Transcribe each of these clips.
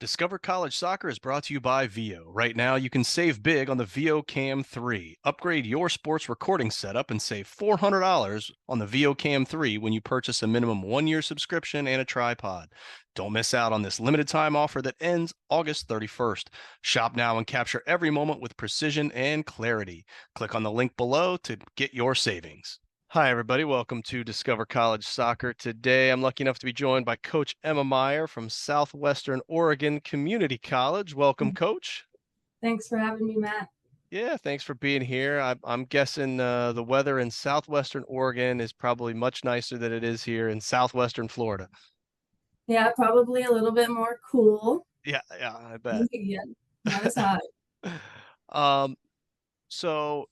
Discover College Soccer is brought to you by Veo. Right now, you can save big on the Veo Cam 3. Upgrade your sports recording setup and save $400 on the Veo Cam 3 when you purchase a minimum 1-year subscription and a tripod. Don't miss out on this limited time offer that ends August 31st. Shop now and capture every moment with precision and clarity. Click on the link below to get your savings. Hi, everybody. Welcome to Discover College Soccer. Today, I'm lucky enough to be joined by Coach Meyer from Southwestern Oregon Community College. Welcome, Coach. Thanks for having me, Matt. Yeah, thanks for being here. I'm guessing the weather in Southwestern Oregon is probably much nicer than it is here in Southwestern Florida. Yeah, probably a little bit more cool. Yeah, I bet. Yeah, not as hot. Um, so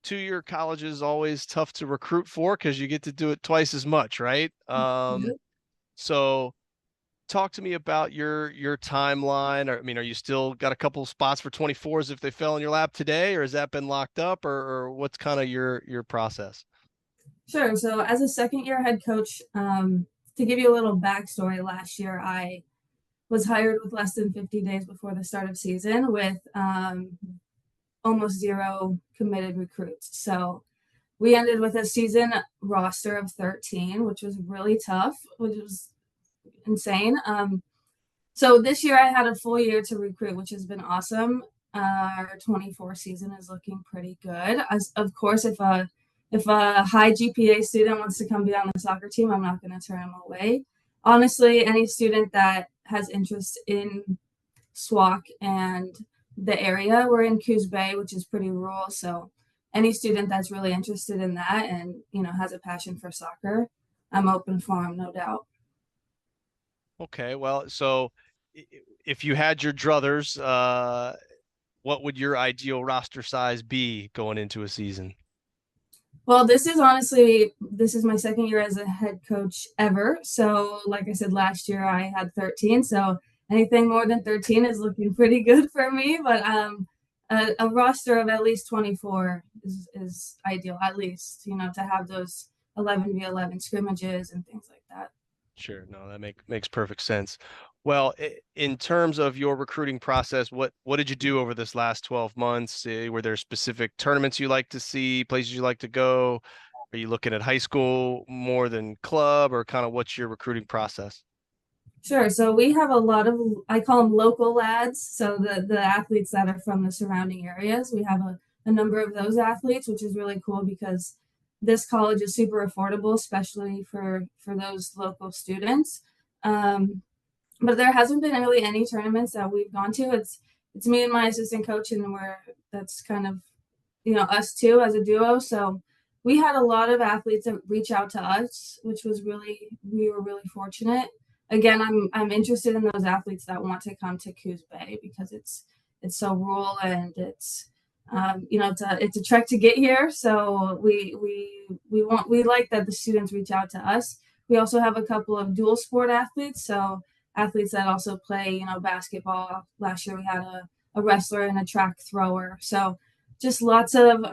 two-year college is always tough to recruit for because you get to do it twice as much, right? Yep. So talk to me about your timeline. Or, I mean, are you still got a couple spots for 24s if they fell in your lap today, or has that been locked up, or what's kind of your process? Sure. So, as a second year head coach, to give you a little backstory, last year I was hired with less than 50 days before the start of season with almost zero committed recruits. So, we ended with a season roster of 13, which was really tough, which was insane. So this year I had a full year to recruit, which has been awesome. Our 24 season is looking pretty good. As of course, if a high GPA student wants to come be on the soccer team, I'm not going to turn them away. Honestly, any student that has interest in SWAC and the area, we're in Coos Bay, which is pretty rural. So any student that's really interested in that and has a passion for soccer, I'm open for them, no doubt. Okay, well, so if you had your druthers, what would your ideal roster size be going into a season? Well, this is my second year as a head coach ever. So, like I said, last year I had 13. So anything more than 13 is looking pretty good for me. But a roster of at least 24 is ideal, at least, to have those 11v11 scrimmages and things like that. Sure. No, that makes perfect sense. Well, in terms of your recruiting process, what did you do over this last 12 months? Were there specific tournaments you like to see, places you like to go? Are you looking at high school more than club, or kind of what's your recruiting process? Sure. So we have a lot of, I call them local lads. So the athletes that are from the surrounding areas, we have a number of those athletes, which is really cool because this college is super affordable, especially for those local students. Um, but there hasn't been really any tournaments that we've gone to. It's me and my assistant coach, and that's kind of us two as a duo. So we had a lot of athletes that reach out to us, which was we were really fortunate. Again, I'm interested in those athletes that want to come to Coos Bay because it's so rural and it's a trek to get here. So we like that the students reach out to us. We also have a couple of dual sport athletes, so athletes that also play basketball. Last year we had a wrestler and a track thrower. So just lots of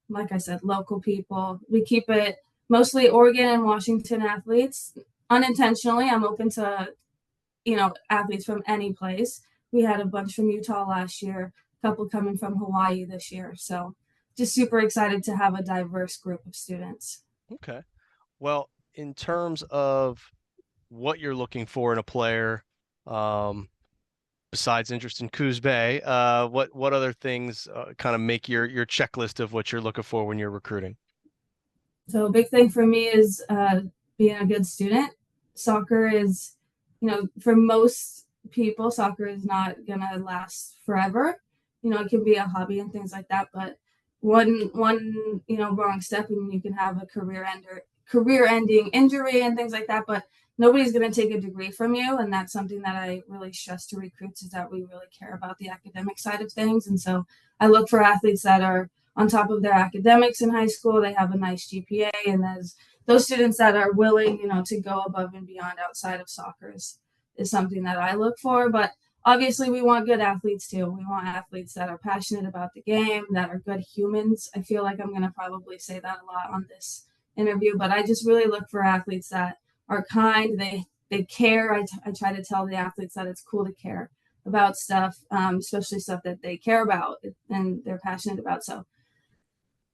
like I said, local people. We keep it mostly Oregon and Washington athletes. Unintentionally, I'm open to athletes from any place. We had a bunch from Utah last year, a couple coming from Hawaii this year. So just super excited to have a diverse group of students. Okay. Well, in terms of what you're looking for in a player, um, besides interest in Coos Bay, what other things kind of make your checklist of what you're looking for when you're recruiting? So a big thing for me is being a good student. Soccer is, for most people, soccer is not gonna last forever. It can be a hobby and things like that, but one wrong step and you can have a career ending injury and things like that. But nobody's gonna take a degree from you, and that's something that I really stress to recruits is that we really care about the academic side of things. And so I look for athletes that are on top of their academics in high school. They have a nice GPA, and there's those students that are willing, to go above and beyond outside of soccer is something that I look for. But obviously, we want good athletes too. We want athletes that are passionate about the game, that are good humans. I feel like I'm going to probably say that a lot on this interview, but I just really look for athletes that are kind. they care. I try to tell the athletes that it's cool to care about stuff, especially stuff that they care about and they're passionate about. So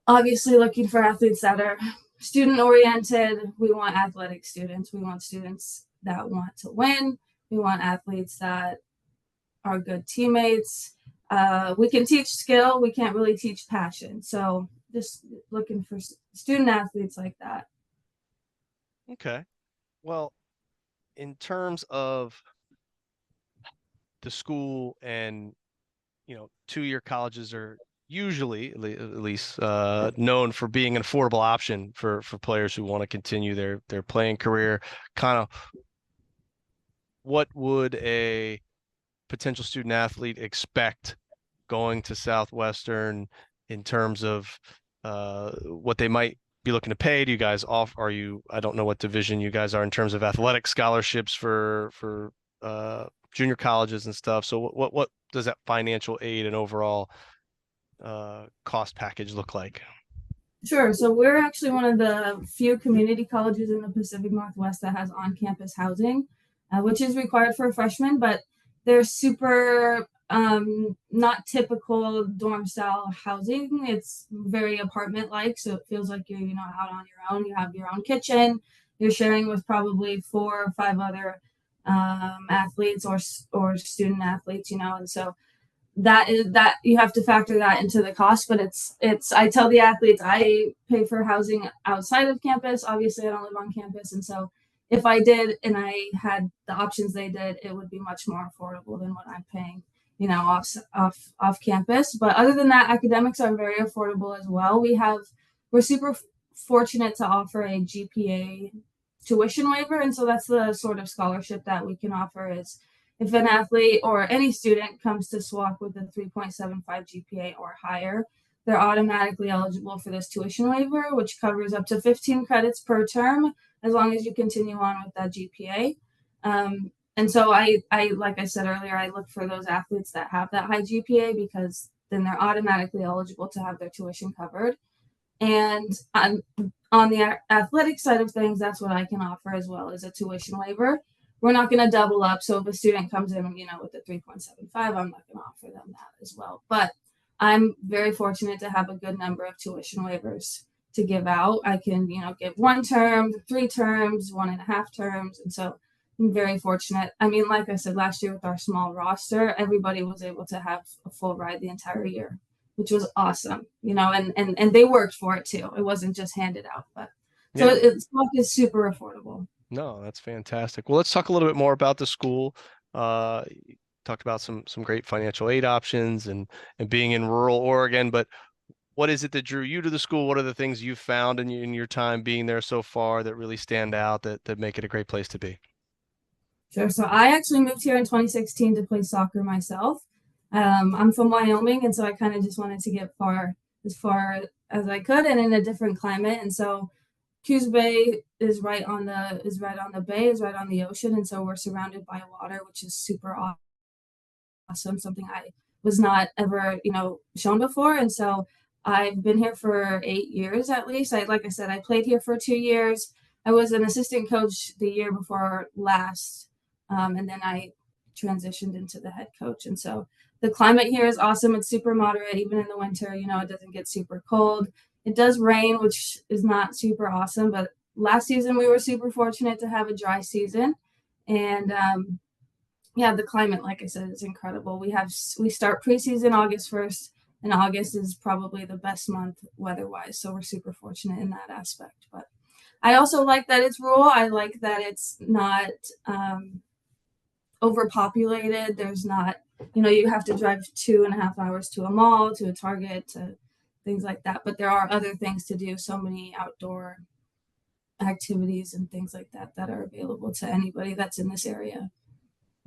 obviously looking for athletes that are student oriented. We want athletic students. We want students that want to win. We want athletes that are good teammates. We can teach skill. We can't really teach passion. So just looking for student athletes like that. Okay. Well, in terms of the school and, 2-year colleges are usually, at least, known for being an affordable option for players who want to continue their playing career. Kind of, what would a potential student athlete expect going to Southwestern in terms of what they might be looking to pay? Do you guys are you, I don't know what division you guys are in terms of athletic scholarships for junior colleges and stuff. So what does that financial aid and overall cost package look like? Sure. So we're actually one of the few community colleges in the Pacific Northwest that has on-campus housing, which is required for a freshman, but they're super not typical dorm style housing. It's very apartment like, so it feels like you're out on your own. You have your own kitchen. You're sharing with probably 4 or 5 other athletes or student athletes, and so that you have to factor that into the cost. But it's I tell the athletes I pay for housing outside of campus. Obviously I don't live on campus, and so if I did and I had the options they did, it would be much more affordable than what I'm paying off campus. But other than that, academics are very affordable as well. We're super fortunate to offer a GPA tuition waiver, and so that's the sort of scholarship that we can offer. Is if an athlete or any student comes to SWAC with a 3.75 GPA or higher, they're automatically eligible for this tuition waiver, which covers up to 15 credits per term, as long as you continue on with that GPA. And so I, like I said earlier, I look for those athletes that have that high GPA, because then they're automatically eligible to have their tuition covered. And on the athletic side of things, that's what I can offer as well as a tuition waiver. We're not going to double up. So if a student comes in, with a 3.75, I'm not going to offer them that as well. But I'm very fortunate to have a good number of tuition waivers to give out. I can, give 1 term, 3 terms, 1.5 terms. And so I'm very fortunate. I mean, like I said, last year with our small roster, everybody was able to have a full ride the entire year, which was awesome, and they worked for it too. It wasn't just handed out, but so Yeah. it's super affordable. No, that's fantastic. Well, let's talk a little bit more about the school. You talked about some great financial aid options and being in rural Oregon, but what is it that drew you to the school? What are the things you've found in your time being there so far that really stand out that make it a great place to be? Sure. So I actually moved here in 2016 to play soccer myself. I'm from Wyoming, and so I kind of just wanted to get as far as I could and in a different climate. And so Coos Bay is right on the bay, is right on the ocean, and so we're surrounded by water, which is super awesome. Something I was not ever, shown before. And so I've been here for 8 years at least. Like I said, I played here for 2 years. I was an assistant coach the year before last, and then I transitioned into the head coach. And so the climate here is awesome. It's super moderate, even in the winter. It doesn't get super cold. It does rain, which is not super awesome, but last season we were super fortunate to have a dry season. And yeah, the climate, like I said, is incredible. We start preseason August 1st, and August is probably the best month weather-wise. So we're super fortunate in that aspect. But I also like that it's rural. I like that it's not overpopulated. There's not, you have to drive 2.5 hours to a mall, to a Target, to things like that. But there are other things to do. So many outdoor activities and things like that that are available to anybody that's in this area.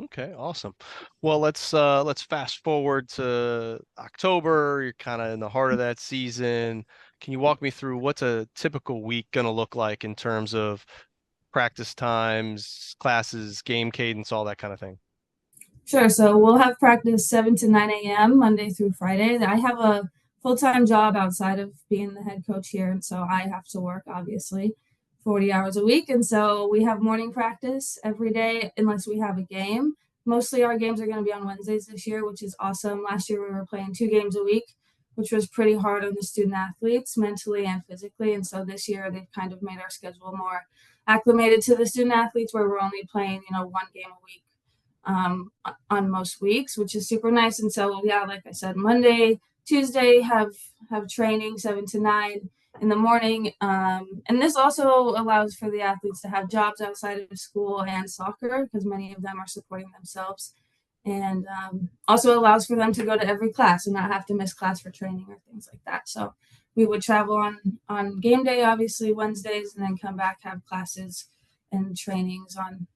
Okay, awesome. Well, let's fast forward to October. You're kind of in the heart of that season. Can you walk me through what's a typical week going to look like in terms of practice times, classes, game cadence, all that kind of thing? Sure. So we'll have practice 7 to 9 a.m. Monday through Friday. I have a full-time job outside of being the head coach here, and so I have to work obviously 40 hours a week. And so we have morning practice every day unless we have a game. Mostly our games are going to be on Wednesdays this year, which is awesome. Last year we were playing 2 games a week, which was pretty hard on the student athletes mentally and physically. And so this year they've kind of made our schedule more acclimated to the student athletes where we're only playing, 1 game a week on most weeks, which is super nice. And so, yeah, like I said, Monday, Tuesday have training 7 to 9 in the morning. And this also allows for the athletes to have jobs outside of school and soccer because many of them are supporting themselves. And also allows for them to go to every class and not have to miss class for training or things like that. So we would travel on game day, obviously Wednesdays, and then come back, have classes and trainings on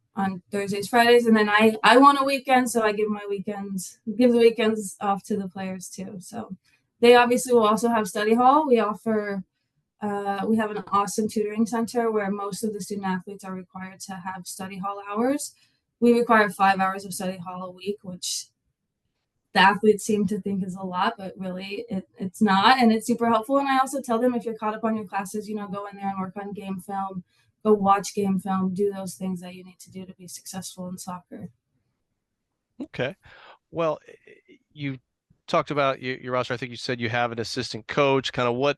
Thursdays, Fridays, and then I want a weekend, so I give the weekends off to the players too. So they obviously will also have study hall. We have an awesome tutoring center where most of the student athletes are required to have study hall hours. We require 5 hours of study hall a week, which the athletes seem to think is a lot, but really it's not, and it's super helpful. And I also tell them if you're caught up on your classes, go in there and work on game film, go watch game film, do those things that you need to do to be successful in soccer. Okay. Well, you talked about your roster. I think you said you have an assistant coach. Kind of what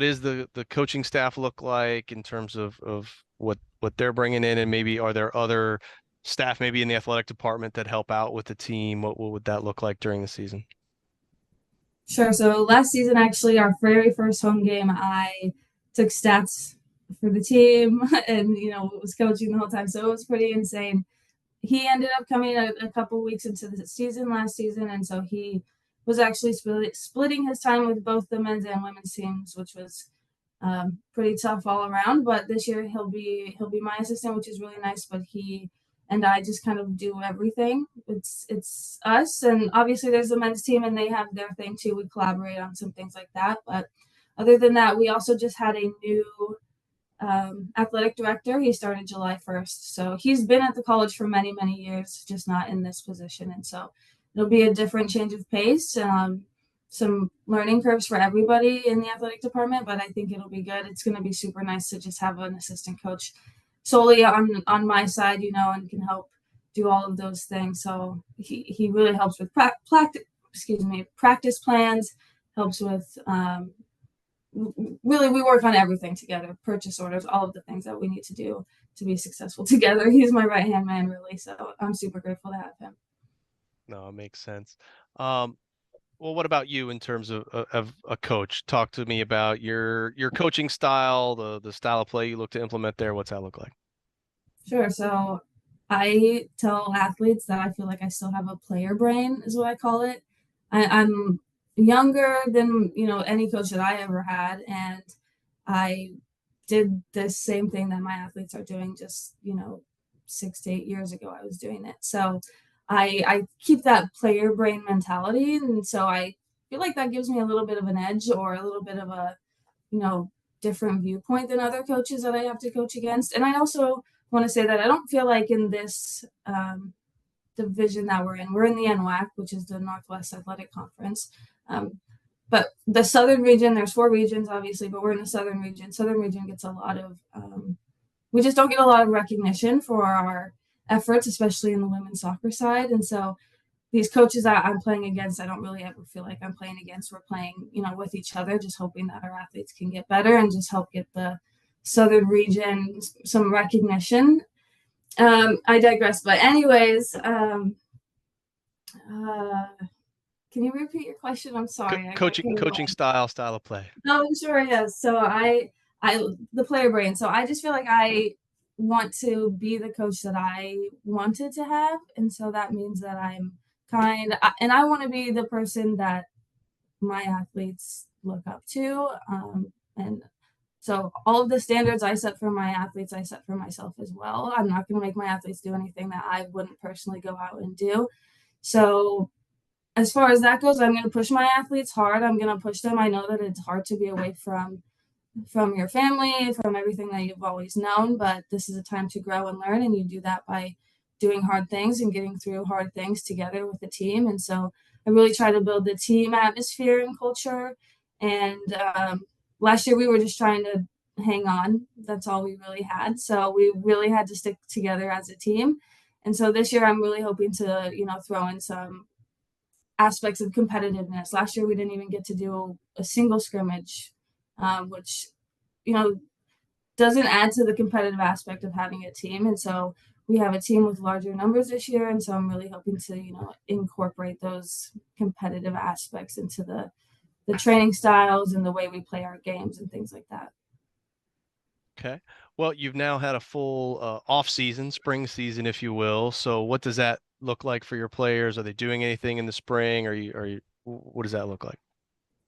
is the coaching staff look like in terms of what they're bringing in, and maybe are there other staff maybe in the athletic department that help out with the team? What would that look like during the season? Sure. So last season, actually, our very first home game, I took stats for the team and, was coaching the whole time. So it was pretty insane. He ended up coming a couple weeks into the season last season. And so he was actually splitting his time with both the men's and women's teams, which was pretty tough all around. But this year he'll be my assistant, which is really nice. But he and I just kind of do everything. It's us, and obviously there's the men's team, and they have their thing too. We collaborate on some things like that. But other than that, we also just had a new athletic director. He started July 1st, so he's been at the college for many years, just not in this position. And so it'll be a different change of pace. Some learning curves for everybody in the athletic department, but I think it'll be good. It's going to be super nice to just have an assistant coach solely on my side, and can help do all of those things. So he really helps with practice plans, helps with really we work on everything together, purchase orders, all of the things that we need to do to be successful together. He's my right hand man, really. So I'm super grateful to have him. No, it makes sense. Well, what about you in terms of a coach? Talk to me about your coaching style, the style of play you look to implement there. What's that look like? Sure. So I tell athletes that I feel like I still have a player brain, is what I call it. I'm younger than any coach that I ever had, and I did the same thing that my athletes are doing. Just 6 to 8 years ago, I was doing it. So I keep that player brain mentality, and so I feel like that gives me a little bit of an edge or a little bit of a different viewpoint than other coaches that I have to coach against. And I also want to say that I don't feel like in this division that we're in the NWAC, which is the Northwest Athletic Conference. But the Southern region, there's 4 regions, obviously, but we're in the Southern region. Southern region gets a lot of, we just don't get a lot of recognition for our efforts, especially in the women's soccer side. And so these coaches that I'm playing against, I don't really ever feel like I'm playing against. We're playing, with each other, just hoping that our athletes can get better and just help get the Southern region some recognition. I digress, but anyways, can you repeat your question? I'm sorry. Coaching style of play. No, sure, yes. So the player brain. So I just feel like I want to be the coach that I wanted to have, and so that means that I'm kind, and I want to be the person that my athletes look up to. And so all of the standards I set for my athletes, I set for myself as well. I'm not going to make my athletes do anything that I wouldn't personally go out and do. So as far as that goes, I'm going to push my athletes hard. I'm going to push them. I know that it's hard to be away from your family, from everything that you've always known, but this is a time to grow and learn, and you do that by doing hard things and getting through hard things together with the team. And so I really try to build the team atmosphere and culture. And last year we were just trying to hang on. That's all we really had. So we really had to stick together as a team. And so this year, I'm really hoping to, throw in some aspects of competitiveness. Last year, we didn't even get to do a single scrimmage, which, you know, doesn't add to the competitive aspect of having a team. And so we have a team with larger numbers this year. And so I'm really hoping to, incorporate those competitive aspects into the training styles and the way we play our games and things like that. Okay. Well, you've now had a full off season, spring season, if you will. So what does that look like for your players? Are they doing anything in the spring? What does that look like?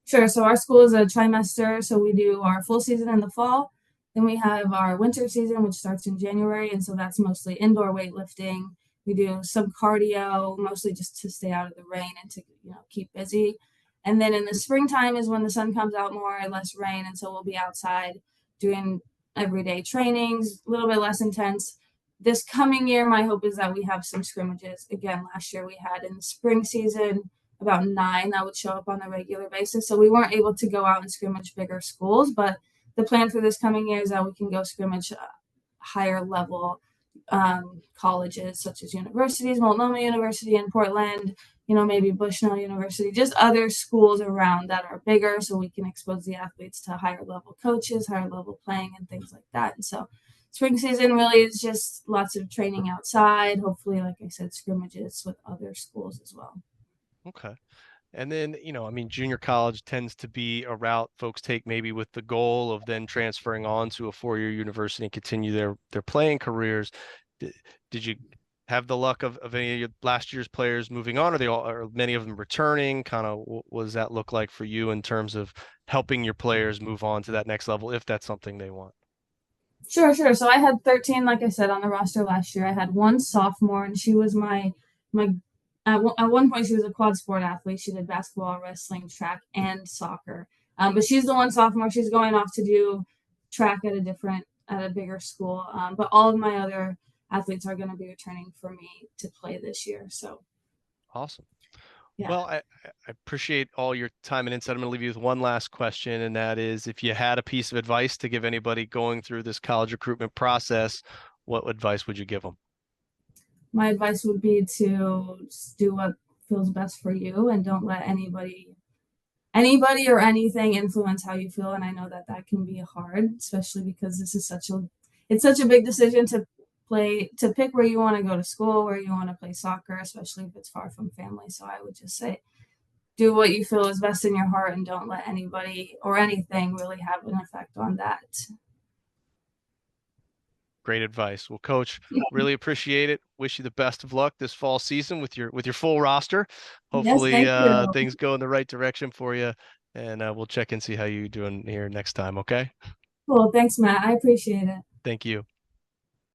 Sure. So our school is a trimester. So we do our full season in the fall. Then we have our winter season, which starts in January. And so that's mostly indoor weightlifting. We do some cardio, mostly just to stay out of the rain and to, keep busy. And then in the springtime is when the sun comes out more and less rain. And so we'll be outside doing everyday trainings, a little bit less intense. This coming year, my hope is that we have some scrimmages. Again, last year we had in the spring season about 9 that would show up on a regular basis. So we weren't able to go out and scrimmage bigger schools, but the plan for this coming year is that we can go scrimmage higher level colleges such as universities, Multnomah University in Portland, maybe Bushnell University, just other schools around that are bigger so we can expose the athletes to higher level coaches, higher level playing and things like that. And so spring season really is just lots of training outside, hopefully, like I said, scrimmages with other schools as well. Okay. And then, I mean, junior college tends to be a route folks take maybe with the goal of then transferring on to a four-year university and continue their playing careers. Did you have the luck of any of your last year's players moving on? Are many of them returning? Kind of what does that look like for you in terms of helping your players move on to that next level if that's something they want? Sure, sure. So I had 13, like I said, on the roster last year. I had one sophomore, and she was my at one point she was a quad sport athlete. She did basketball, wrestling, track, and soccer. But she's the one sophomore. She's going off to do track at a bigger school. But all of my other athletes are going to be returning for me to play this year. So Awesome. yeah. Well, I appreciate all your time and insight. I'm going to leave you with one last question, and that is if you had a piece of advice to give anybody going through this college recruitment process, what advice would you give them? My advice would be to just do what feels best for you and don't let anybody or anything influence how you feel. And I know that that can be hard, especially because it's such a big decision to pick where you want to go to school, where you want to play soccer, especially if it's far from family. So I would just say do what you feel is best in your heart and don't let anybody or anything really have an effect on that. Great advice. Well, Coach, really appreciate it. Wish you the best of luck this fall season with your full roster. Yes, Hopefully, thank you. things go in the right direction for you, and we'll check and see how you're doing here next time. Okay. Cool. Thanks, Matt. I appreciate it. Thank you.